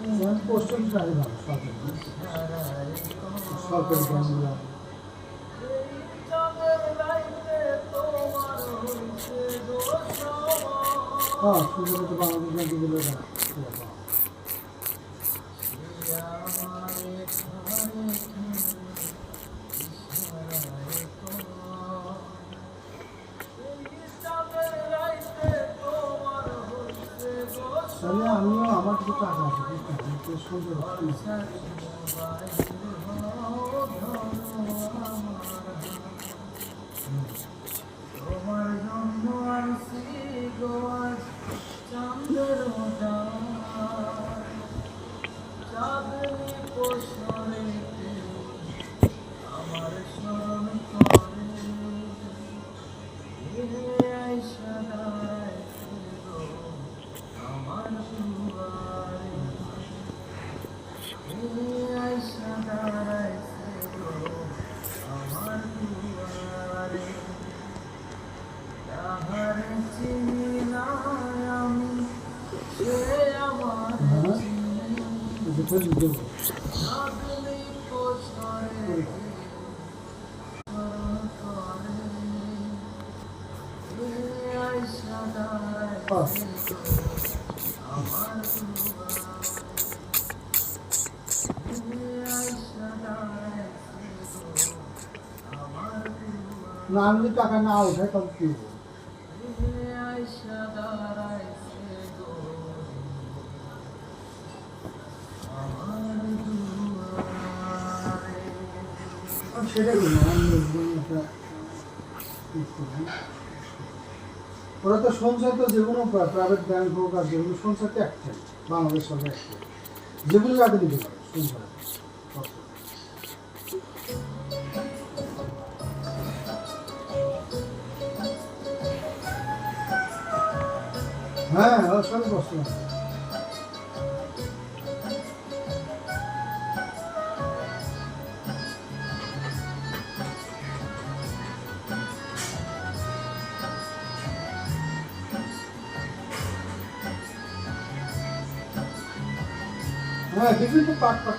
Postal প্রায় ভালো সরকারি ব্যাংকগুলো। হ্যাঁ, সুন্দর তো বাংলাদেশ ব্যাংকগুলো তাহলে আমিও আমার কিছু কাজ আছে সুন্দর তোমার জন্য আসি গোয়াজ চাঁদের চাঁদনি পোষণে আমার স্মরণ করে আইসা দাঁড়ায় আমার দুয়ারে আইসা দাঁড়ায় আমার দুয়ারে তাহারে চিনি না আমি সে আমার চাঁদনি পোষণে আইসা দাঁড়ায় আমার না আনলে টাকা না ওঠে তবে কি হবে? সেটাই ওরা তো সঞ্চয় তো যে কোনো প্রাইভেট ব্যাংক হোক আর যে কোনো সঞ্চয় তো একটাই বাংলাদেশ সরকার একটাই যেগুলো আগে নিতে পারে সঞ্চয়। হ্যাঁ সবই কষ্ট আছে। হ্যাঁ বিভিন্ন পাট পাট